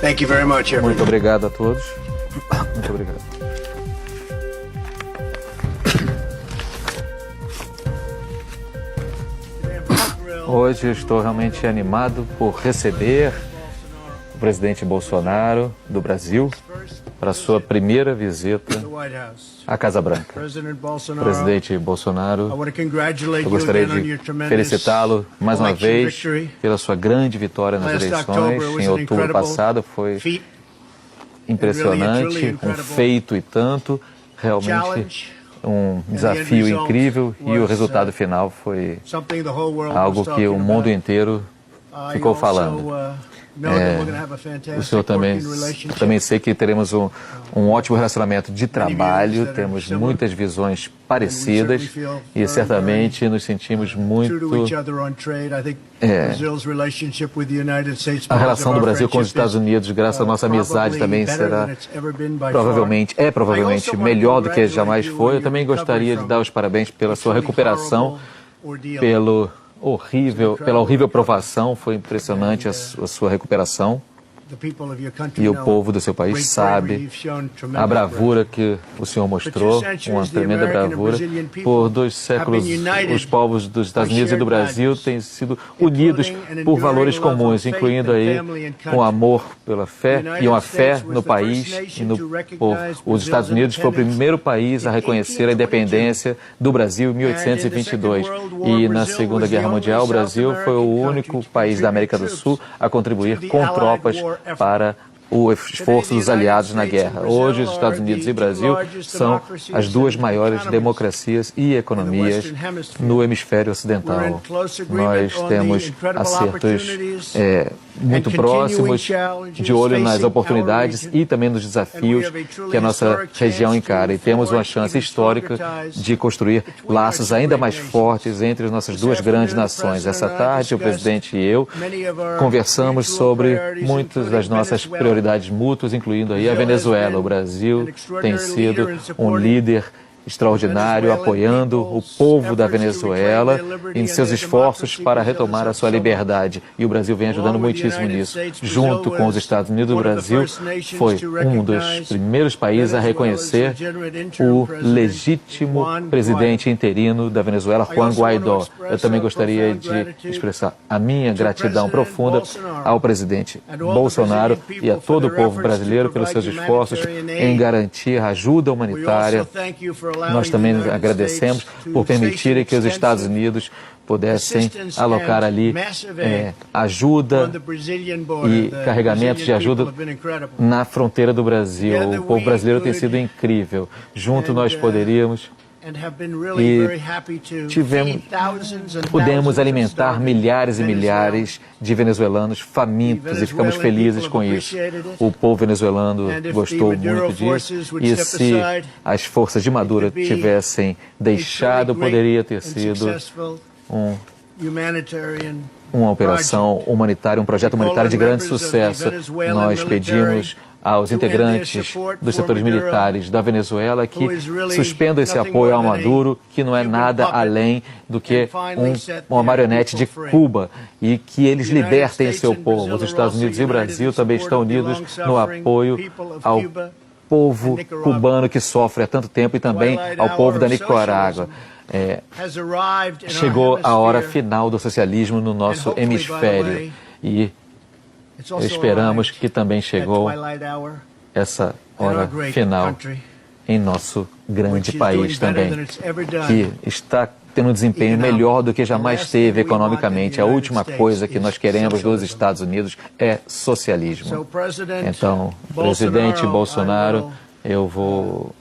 Thank you very much, everyone. Muito obrigado a todos. Muito obrigado. Hoje eu estou realmente animado por receber o presidente Bolsonaro do Brasil para a sua primeira visita à Casa Branca. Presidente Bolsonaro, eu gostaria de felicitá-lo mais uma vez pela sua grande vitória nas eleições em outubro passado. Foi impressionante, um feito e tanto, realmente um desafio incrível, e o resultado final foi algo que o mundo inteiro ficou falando. O senhor também sei que teremos um ótimo relacionamento de trabalho, temos muitas visões parecidas e certamente nos sentimos muito... A relação do Brasil com os Estados Unidos, graças à nossa amizade, também será provavelmente melhor do que jamais foi. Eu também gostaria de dar os parabéns pela sua recuperação, pela horrível provação. Foi impressionante a sua recuperação. E o povo do seu país sabe a bravura que o senhor mostrou, uma tremenda bravura. Por 2 séculos, os povos dos Estados Unidos e do Brasil têm sido unidos por valores comuns, incluindo aí um amor pela fé e uma fé no país e no povo. Os Estados Unidos foi o primeiro país a reconhecer a independência do Brasil em 1822. E na Segunda Guerra Mundial, o Brasil foi o único país da América do Sul a contribuir com tropas para o esforço dos aliados na guerra. Hoje, os Estados Unidos e o Brasil são as 2 maiores democracias e economias no hemisfério ocidental. Nós temos acertos muito próximos, de olho nas oportunidades e também nos desafios que a nossa região encara. E temos uma chance histórica de construir laços ainda mais fortes entre as nossas 2 grandes nações. Essa tarde, o presidente e eu conversamos sobre muitas das nossas prioridades mútuas, incluindo aí a Venezuela. O Brasil tem sido um líder extraordinário, apoiando o povo da Venezuela em seus esforços para retomar a sua liberdade. E o Brasil vem ajudando muitíssimo nisso. Junto com os Estados Unidos, o Brasil foi um dos primeiros países a reconhecer o legítimo presidente interino da Venezuela, Juan Guaidó. Eu também gostaria de expressar a minha gratidão profunda ao presidente Bolsonaro e a todo o povo brasileiro pelos seus esforços em garantir a ajuda humanitária. Nós também agradecemos por permitirem que os Estados Unidos pudessem alocar ali ajuda e carregamentos de ajuda na fronteira do Brasil. O povo brasileiro tem sido incrível. Junto nós poderíamos pudemos alimentar milhares e milhares de venezuelanos famintos e ficamos felizes com isso. O povo venezuelano gostou muito disso e se as forças de Maduro tivessem deixado, poderia ter sido uma operação humanitária, um projeto humanitário de grande sucesso. Nós pedimos aos integrantes dos setores militares da Venezuela que suspendam esse apoio ao Maduro, que não é nada além do que uma marionete de Cuba, e que eles libertem seu povo. Os Estados Unidos e o Brasil também estão unidos no apoio ao povo cubano que sofre há tanto tempo e também ao povo da Nicarágua. Chegou a hora final do socialismo no nosso hemisfério e esperamos que também chegou essa hora final em nosso grande país também, que está tendo um desempenho melhor do que jamais teve economicamente. A última coisa que nós queremos dos Estados Unidos é socialismo. Então, presidente Bolsonaro, eu vou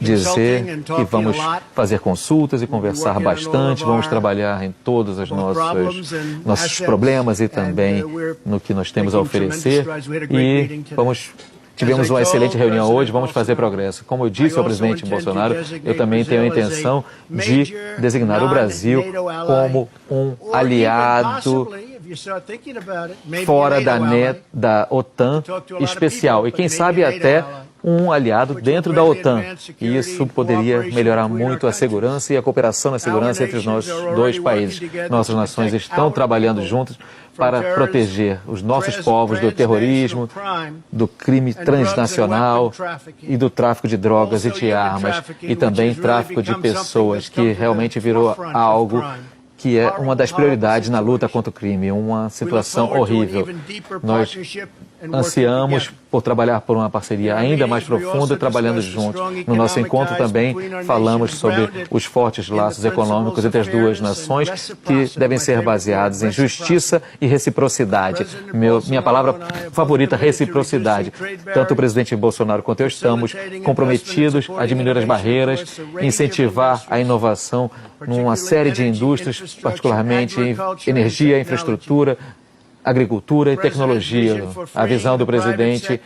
dizer que vamos fazer consultas e conversar bastante, vamos trabalhar em todos os nossos problemas e também no que nós temos a oferecer, e tivemos uma excelente reunião hoje, vamos fazer progresso. Como eu disse ao presidente Bolsonaro, eu também tenho a intenção de designar o Brasil como um aliado fora da OTAN especial, e quem sabe até um aliado dentro da OTAN. E isso poderia melhorar muito a segurança e a cooperação na segurança entre os nossos 2 países. Nossas nações estão trabalhando juntas para proteger os nossos povos do terrorismo, do crime transnacional e do tráfico de drogas e de armas, e também tráfico de pessoas, que realmente virou algo que é uma das prioridades na luta contra o crime, uma situação horrível. Nós ansiamos por trabalhar por uma parceria ainda mais profunda, trabalhando juntos. No nosso encontro também falamos sobre os fortes laços econômicos entre as duas nações, que devem ser baseados em justiça e reciprocidade. Minha palavra favorita, reciprocidade. Tanto o presidente Bolsonaro quanto eu estamos comprometidos a diminuir as barreiras, incentivar a inovação numa série de indústrias, particularmente em energia, infraestrutura, agricultura e tecnologia. A visão do presidente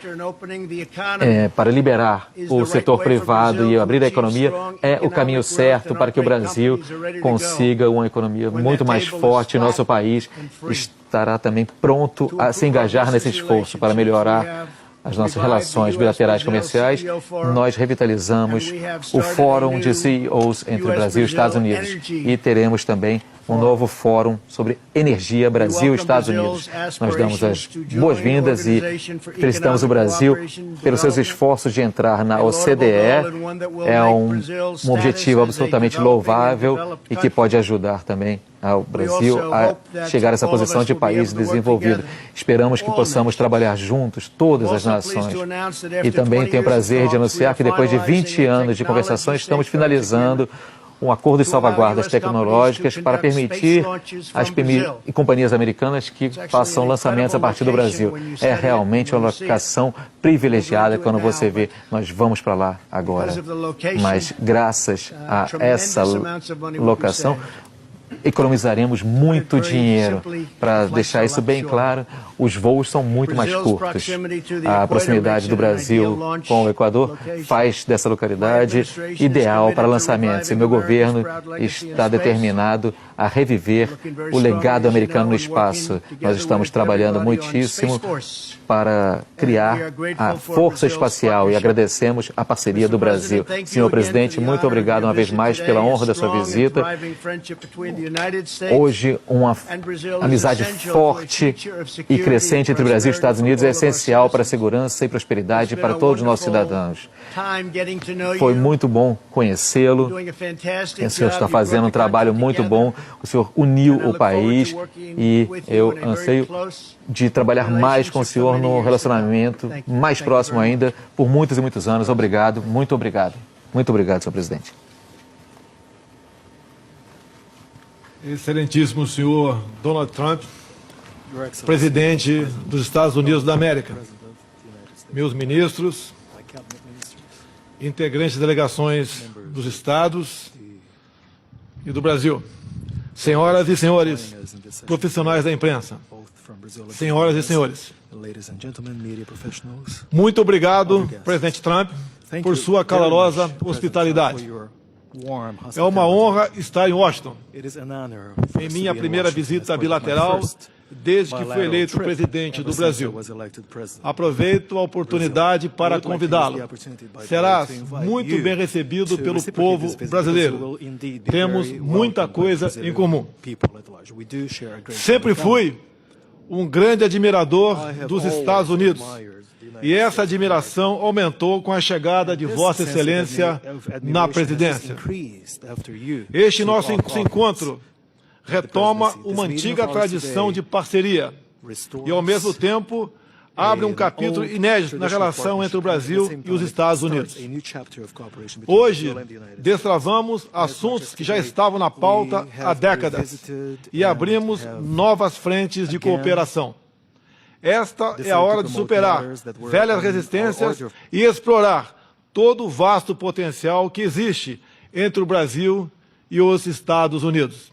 para liberar o setor privado e abrir a economia é o caminho certo para que o Brasil consiga uma economia muito mais forte. Nosso país estará também pronto a se engajar nesse esforço para melhorar as nossas relações bilaterais comerciais. Nós revitalizamos o Fórum de CEOs entre o Brasil e os Estados Unidos, e teremos também um novo fórum sobre energia Brasil e Estados Unidos. Nós damos as boas-vindas e felicitamos o Brasil pelos seus esforços de entrar na OCDE. É um objetivo absolutamente louvável e que pode ajudar também ao Brasil a chegar a essa posição de país desenvolvido. Esperamos que possamos trabalhar juntos, todas as nações. E também tenho o prazer de anunciar que depois de 20 anos de conversações, estamos finalizando um acordo de salvaguardas tecnológicas para permitir às companhias americanas que façam lançamentos a partir do Brasil. É realmente uma locação privilegiada quando você vê, nós vamos para lá agora. Mas graças a essa locação, economizaremos muito dinheiro. Para deixar isso bem claro, os voos são muito mais curtos. A proximidade do Brasil com o Equador faz dessa localidade ideal para lançamentos. E meu governo está determinado a reviver o legado americano no espaço. Nós estamos trabalhando muitíssimo para criar a força espacial e agradecemos a parceria do Brasil. Senhor presidente, muito obrigado uma vez mais pela honra da sua visita. Hoje, uma amizade forte e crescente entre o Brasil e os Estados Unidos é essencial para a segurança e prosperidade para todos os nossos cidadãos. Foi muito bom conhecê-lo. O senhor está fazendo um trabalho muito bom. O senhor uniu o país e eu anseio de trabalhar mais com o senhor no relacionamento mais próximo ainda por muitos e muitos anos. Obrigado, muito obrigado. Muito obrigado, senhor presidente. Excelentíssimo senhor Donald Trump, presidente dos Estados Unidos da América, meus ministros, integrantes de delegações dos estados e do Brasil, senhoras e senhores profissionais da imprensa, senhoras e senhores, muito obrigado, presidente Trump, por sua calorosa hospitalidade. É uma honra estar em Washington, em minha primeira visita bilateral desde que fui eleito presidente do Brasil. Aproveito a oportunidade para convidá-lo. Serás muito bem recebido pelo povo brasileiro. Temos muita coisa em comum. Sempre fui um grande admirador dos Estados Unidos. E essa admiração aumentou com a chegada de Vossa Excelência na presidência. Este nosso encontro retoma uma antiga tradição de parceria e, ao mesmo tempo, abre um capítulo inédito na relação entre o Brasil e os Estados Unidos. Hoje, destravamos assuntos que já estavam na pauta há décadas e abrimos novas frentes de cooperação. Esta é a hora de superar velhas resistências e explorar todo o vasto potencial que existe entre o Brasil e os Estados Unidos.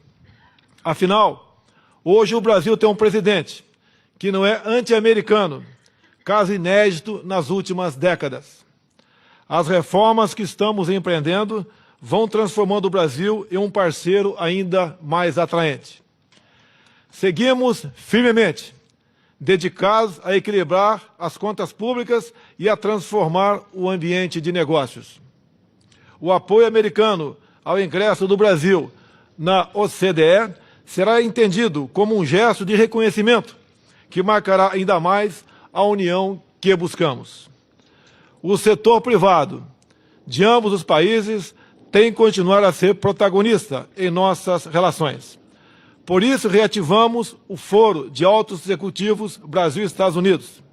Afinal, hoje o Brasil tem um presidente que não é anti-americano, caso inédito nas últimas décadas. As reformas que estamos empreendendo vão transformando o Brasil em um parceiro ainda mais atraente. Seguimos firmemente dedicados a equilibrar as contas públicas e a transformar o ambiente de negócios. O apoio americano ao ingresso do Brasil na OCDE será entendido como um gesto de reconhecimento que marcará ainda mais a união que buscamos. O setor privado de ambos os países tem que continuar a ser protagonista em nossas relações. Por isso, reativamos o Foro de Altos Executivos Brasil e Estados Unidos.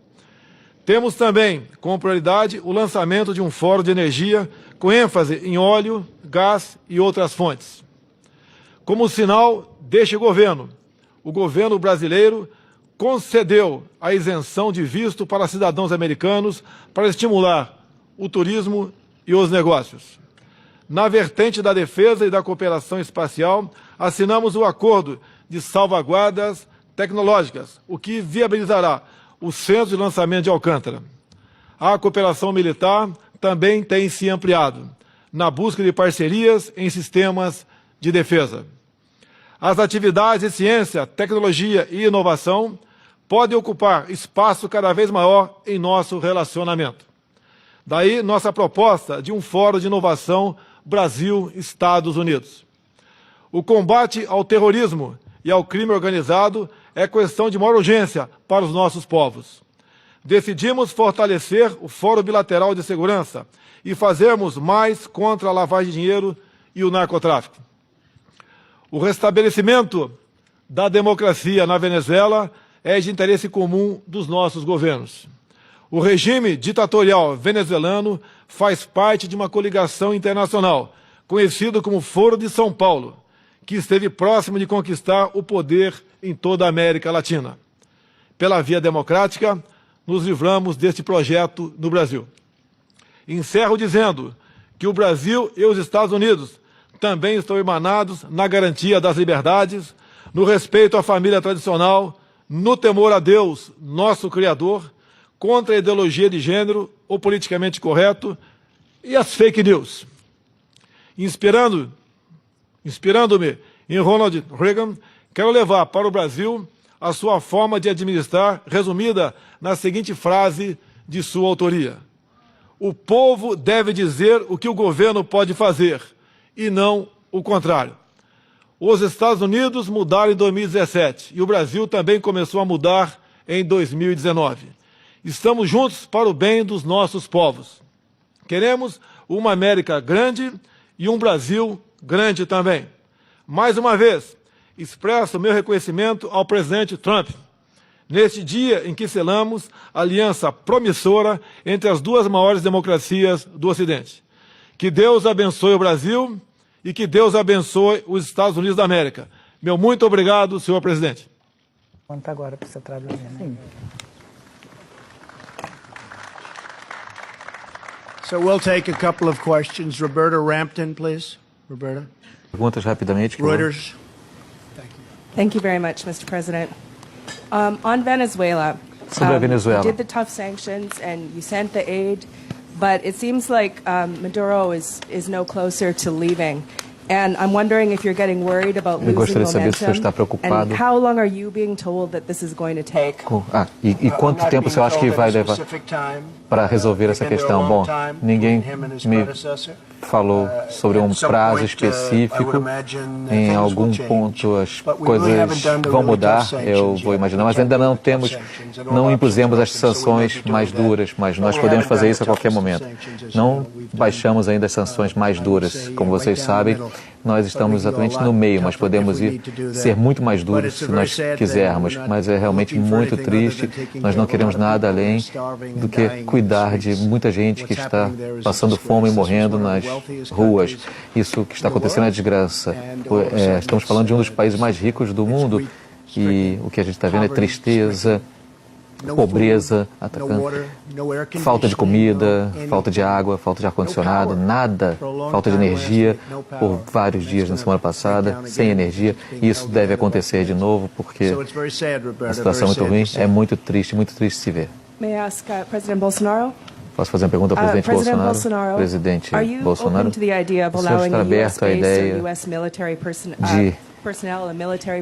Temos também, como prioridade, o lançamento de um fórum de energia com ênfase em óleo, gás e outras fontes. Como sinal deste governo, o governo brasileiro concedeu a isenção de visto para cidadãos americanos para estimular o turismo e os negócios. Na vertente da defesa e da cooperação espacial, assinamos o acordo de salvaguardas tecnológicas, o que viabilizará o centro de lançamento de Alcântara. A cooperação militar também tem se ampliado, na busca de parcerias em sistemas de defesa. As atividades de ciência, tecnologia e inovação podem ocupar espaço cada vez maior em nosso relacionamento. Daí nossa proposta de um fórum de inovação Brasil-Estados Unidos. O combate ao terrorismo e ao crime organizado é questão de maior urgência para os nossos povos. Decidimos fortalecer o Fórum Bilateral de Segurança e fazermos mais contra a lavagem de dinheiro e o narcotráfico. O restabelecimento da democracia na Venezuela é de interesse comum dos nossos governos. O regime ditatorial venezuelano faz parte de uma coligação internacional, conhecido como Foro de São Paulo, que esteve próximo de conquistar o poder em toda a América Latina. Pela via democrática, nos livramos deste projeto no Brasil. Encerro dizendo que o Brasil e os Estados Unidos também estão emanados na garantia das liberdades, no respeito à família tradicional, no temor a Deus, nosso Criador, contra a ideologia de gênero, o politicamente correto e as fake news. Inspirando-me em Ronald Reagan, quero levar para o Brasil a sua forma de administrar, resumida na seguinte frase de sua autoria: o povo deve dizer o que o governo pode fazer, e não o contrário. Os Estados Unidos mudaram em 2017 e o Brasil também começou a mudar em 2019. Estamos juntos para o bem dos nossos povos. Queremos uma América grande e um Brasil grande também. Mais uma vez, expresso meu reconhecimento ao presidente Trump, neste dia em que selamos a aliança promissora entre as duas maiores democracias do Ocidente. Que Deus abençoe o Brasil e que Deus abençoe os Estados Unidos da América. Meu muito obrigado, senhor presidente. Conta agora para você traduzir, né? So we'll take a couple of questions. Roberta Rampton, please. Roberta. Perguntas rapidamente. Reuters. Thank you very much, Mr. President. On Venezuela, Sobre a Venezuela. you did the tough sanctions and you sent the aid, but it seems like Maduro is no closer to leaving. And I'm wondering if you're getting worried about Eu losing gostaria de saber se você está momentum. preocupado. And how long are you being told that this is going to take? E quanto tempo você acha que vai levar para resolver essa questão? Bom, ninguém me falou sobre um prazo específico. Em algum ponto as coisas vão mudar, eu vou imaginar, mas ainda não impusemos as sanções mais duras, mas nós podemos fazer isso a qualquer momento. Não baixamos ainda as sanções mais duras. Como vocês sabem, nós estamos exatamente no meio, mas podemos ser muito mais duros se nós quisermos. Mas é realmente muito triste, nós não queremos nada além do que cuidar de muita gente que está passando fome e morrendo nas ruas. Isso que está acontecendo é desgraça. Estamos falando de um dos países mais ricos do mundo e o que a gente está vendo é tristeza, pobreza atacando, falta de comida, falta de água, falta de ar-condicionado, nada, falta de energia por vários dias na semana passada, sem energia. E isso deve acontecer de novo porque a situação é muito ruim, é muito triste se ver. May I ask President Bolsonaro? Posso fazer uma pergunta ao presidente Bolsonaro? Presidente Bolsonaro, o senhor está aberto à ideia de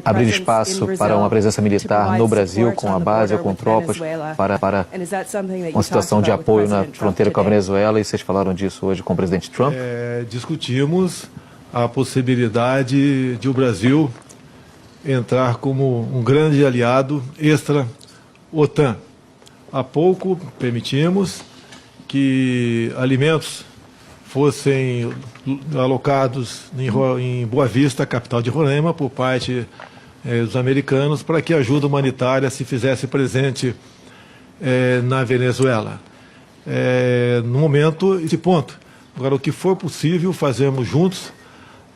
abrir espaço para uma presença militar no Brasil, com a base ou com tropas, para uma situação de apoio na fronteira com a Venezuela, e vocês falaram disso hoje com o presidente Trump? Discutimos a possibilidade de o Brasil entrar como um grande aliado extra-OTAN. Há pouco permitimos que alimentos fossem alocados em Boa Vista, capital de Roraima, por parte dos americanos, para que a ajuda humanitária se fizesse presente na Venezuela. No momento, esse ponto. Agora, o que for possível, fazemos juntos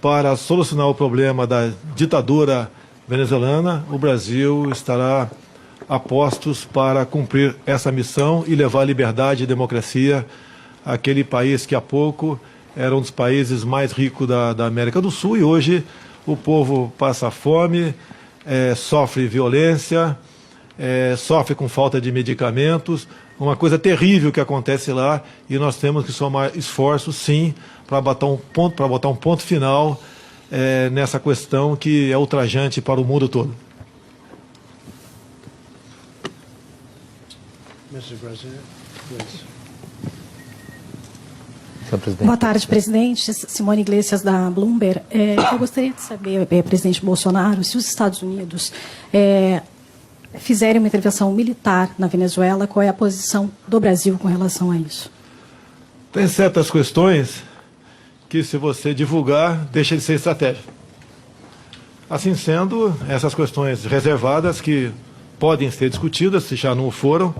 para solucionar o problema da ditadura venezuelana. O Brasil estará a postos para cumprir essa missão e levar liberdade e democracia àquele país que há pouco era um dos países mais ricos da América do Sul, e hoje o povo passa fome, sofre violência, sofre com falta de medicamentos, uma coisa terrível que acontece lá, e nós temos que somar esforços, sim, para botar um ponto final nessa questão que é ultrajante para o mundo todo. Mr. President, please. Boa tarde, presidente. Simone Iglesias, da Bloomberg. Eu gostaria de saber, presidente Bolsonaro, se os Estados Unidos fizerem uma intervenção militar na Venezuela, qual é a posição do Brasil com relação a isso? Tem certas questões que, se você divulgar, deixa de ser estratégia. Assim sendo, essas questões reservadas, que podem ser discutidas, se já não foram,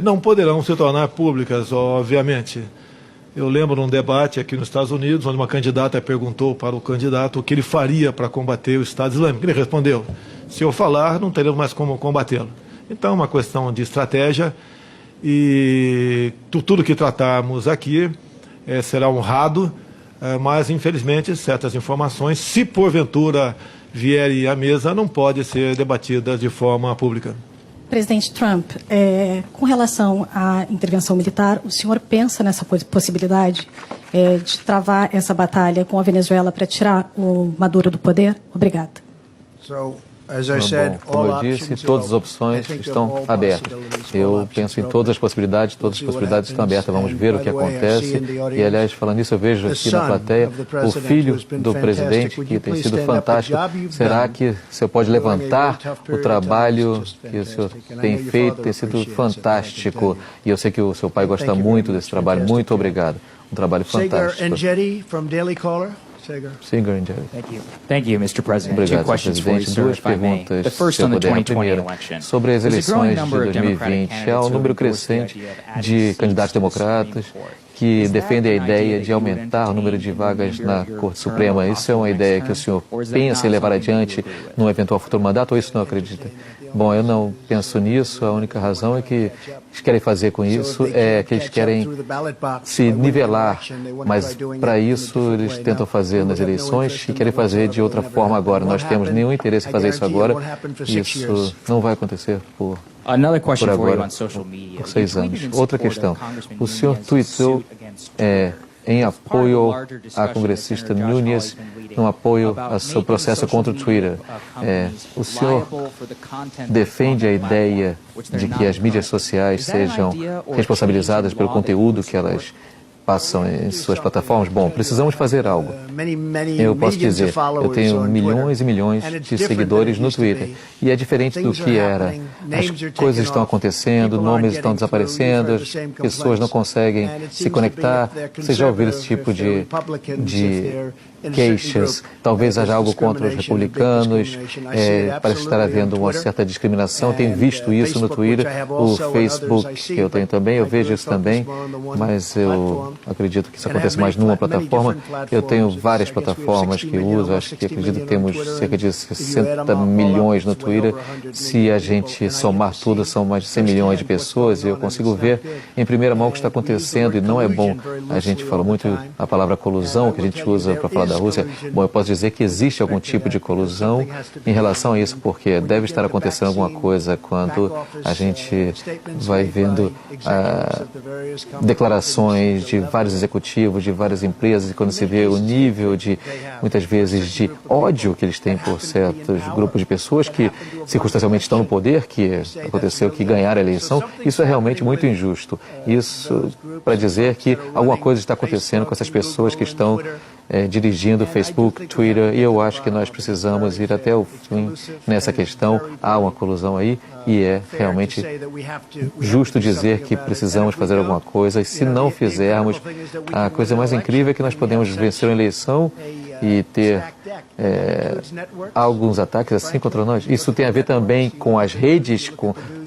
não poderão se tornar públicas, obviamente. Eu lembro de um debate aqui nos Estados Unidos, onde uma candidata perguntou para o candidato o que ele faria para combater o Estado Islâmico. Ele respondeu: se eu falar, não teremos mais como combatê-lo. Então, é uma questão de estratégia, e tudo que tratarmos aqui será honrado, mas, infelizmente, certas informações, se porventura vierem à mesa, não podem ser debatidas de forma pública. Presidente Trump, com relação à intervenção militar, o senhor pensa nessa possibilidade de travar essa batalha com a Venezuela para tirar o Maduro do poder? Obrigada. Como eu disse, todas as opções estão abertas. Eu penso em todas as possibilidades estão abertas. Vamos ver o que acontece. E, aliás, falando nisso, eu vejo aqui na plateia o filho do presidente, que tem sido fantástico. Será que o senhor pode levantar o trabalho que o senhor tem feito? Tem sido fantástico. E eu sei que o seu pai gosta muito desse trabalho. Muito obrigado. Um trabalho fantástico. Singer and Jerry. Thank you, Mr. President. Obrigado, Two questions for you, presidente. sir, Duas if I may. perguntas, The first se eu on the puder. A 2020 primeira, election. sobre as There's a growing eleições de number of Democratic 2020. Há um candidates número who have endorsed the crescente idea of adding de seats candidatos to the democratas Supreme Court. que Is that defendem a an ideia idea de that you would aumentar o número de entertain vagas in na your Corte term Suprema. or Isso é uma possibly ideia next que o senhor term? Or is that pensa em not levar something you adiante would agree with? num eventual futuro mandato, ou isso não acredita? Bom, eu não penso nisso. A única razão é que eles querem fazer com isso é que eles querem se nivelar, mas para isso eles tentam fazer nas eleições e querem fazer de outra forma agora. Nós temos nenhum interesse em fazer isso agora. Isso não vai acontecer por Another question por for you agora, on social media. por 6 You anos. tweeted in Outra support questão. of Congressman O senhor Nunes' tweetou suit against Trump. em apoio à congressista Nunes, um apoio ao seu processo contra o Twitter. O senhor defende a ideia de que as mídias sociais sejam responsabilizadas pelo conteúdo que elas passam em suas plataformas? Bom, precisamos fazer algo. Eu posso dizer, eu tenho milhões e milhões de seguidores no Twitter, e é diferente do que era. As coisas estão acontecendo, nomes estão desaparecendo, as pessoas não conseguem se conectar. Vocês já ouviram esse tipo de queixas? Talvez haja algo contra os republicanos, parece estar havendo uma certa discriminação. Tenho visto isso no Twitter, o Facebook, que eu tenho também, eu vejo isso também, mas eu acredito que isso acontece mais numa plataforma. Eu tenho várias plataformas que uso, acredito que temos cerca de 60 milhões no Twitter. Se a gente somar tudo, são mais de 100 milhões de pessoas, e eu consigo ver em primeira mão o que está acontecendo, e não é bom. A gente fala muito a palavra colusão, que a gente usa para falar da Rússia. Bom, eu posso dizer que existe algum tipo de colusão em relação a isso, porque deve estar acontecendo alguma coisa quando a gente vai vendo declarações de vários executivos, de várias empresas, e quando se vê o nível de, muitas vezes, de ódio que eles têm por certos grupos de pessoas que circunstancialmente estão no poder, que aconteceu que ganharam a eleição, isso é realmente muito injusto. Isso para dizer que alguma coisa está acontecendo com essas pessoas que estão dirigindo Facebook, Twitter, e eu acho que nós precisamos ir até o fim nessa questão. Há uma colusão aí e é realmente justo dizer que precisamos fazer alguma coisa, e se não fizermos, a coisa mais incrível é que nós podemos vencer uma eleição e ter alguns ataques assim contra nós. Isso tem a ver também com as redes,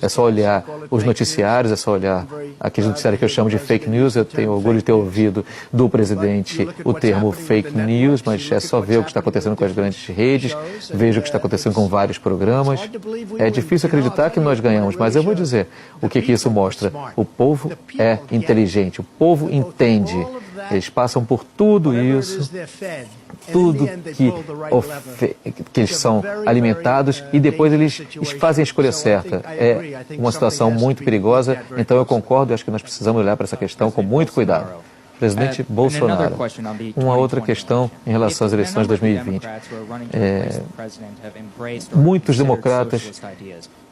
é só olhar os noticiários, é só olhar aqueles noticiários que eu chamo de fake news. Eu tenho orgulho de ter ouvido do presidente o termo fake news, mas é só ver o que está acontecendo com as grandes redes, veja o que está acontecendo com vários programas. É difícil acreditar que nós ganhamos, mas eu vou dizer o que isso mostra. O povo é inteligente, o povo entende. Eles passam por tudo isso, tudo que eles são alimentados, e depois eles fazem a escolha certa. É uma situação muito perigosa, então eu concordo e acho que nós precisamos olhar para essa questão com muito cuidado. Presidente Bolsonaro, uma outra questão em relação às eleições de 2020. Muitos democratas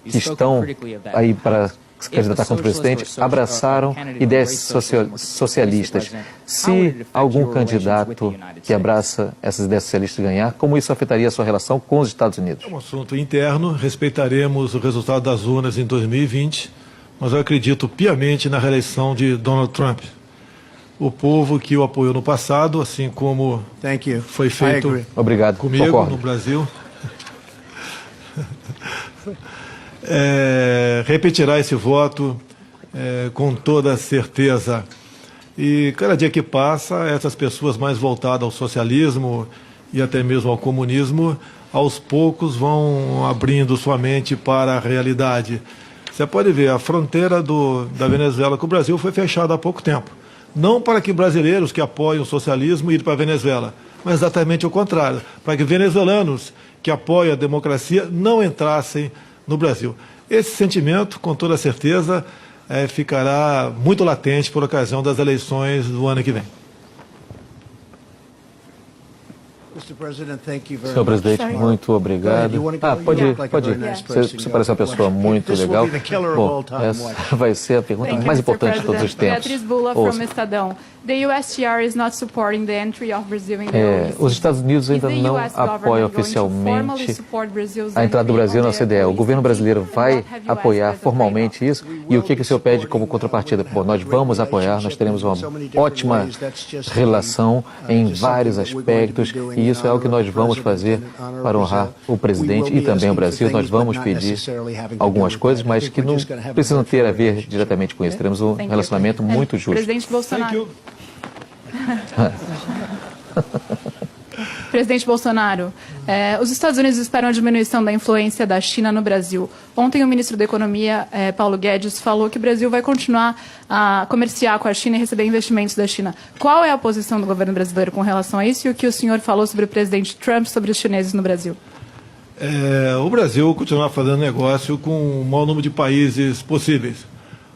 que estão aí para se candidatar contra o presidente abraçaram ideias socialistas. Se algum candidato que abraça essas ideias socialistas ganhar, como isso afetaria a sua relação com os Estados Unidos? É um assunto interno, respeitaremos o resultado das urnas em 2020, mas eu acredito piamente na reeleição de Donald Trump. O povo que o apoiou no passado, assim como foi feito comigo no Brasil, repetirá esse voto com toda certeza. E cada dia que passa, essas pessoas mais voltadas ao socialismo e até mesmo ao comunismo, aos poucos vão abrindo sua mente para a realidade. Você pode ver, a fronteira da Venezuela com o Brasil foi fechada há pouco tempo. Não para que brasileiros que apoiam o socialismo irem para a Venezuela, mas exatamente o contrário, para que venezuelanos que apoiam a democracia não entrassem no Brasil. Esse sentimento, com toda certeza, ficará muito latente por ocasião das eleições do ano que vem. Senhor presidente, muito obrigado. Pode ir. Você parece uma pessoa muito legal. Bom, essa vai ser a pergunta mais importante de todos os tempos. Beatriz Bula, from Estadão. The USTR is not supporting the entry of Brazil in the OECD. Os Estados Unidos ainda não apoiam oficialmente a entrada do Brasil na OCDE. O governo brasileiro vai apoiar formalmente isso? E o que o senhor pede como contrapartida? Bom, nós vamos apoiar, nós teremos uma ótima relação em vários aspectos, e isso é o que nós vamos fazer para honrar o presidente e também o Brasil. Nós vamos pedir algumas coisas, mas que não precisam ter a ver diretamente com isso. Teremos um relacionamento muito justo. Presidente Bolsonaro. Presidente Bolsonaro, os Estados Unidos esperam a diminuição da influência da China no Brasil. Ontem o ministro da Economia, Paulo Guedes, falou que o Brasil vai continuar a comerciar com a China e receber investimentos da China. Qual é a posição do governo brasileiro com relação a isso, e o que o senhor falou sobre o presidente Trump, sobre os chineses no Brasil? O Brasil continuará fazendo negócio com o maior número de países possíveis.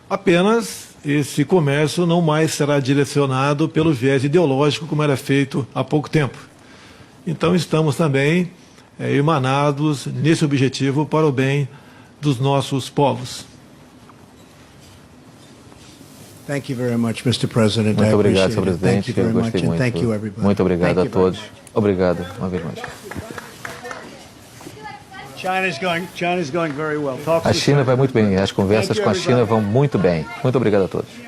Apenas esse comércio não mais será direcionado pelo viés ideológico como era feito há pouco tempo. Então estamos também emanados nesse objetivo para o bem dos nossos povos. Muito obrigado, senhor presidente. Eu gostei muito. Muito obrigado a todos. Obrigado uma vez mais. A China vai muito bem. As conversas com a China vão muito bem. Muito obrigado a todos.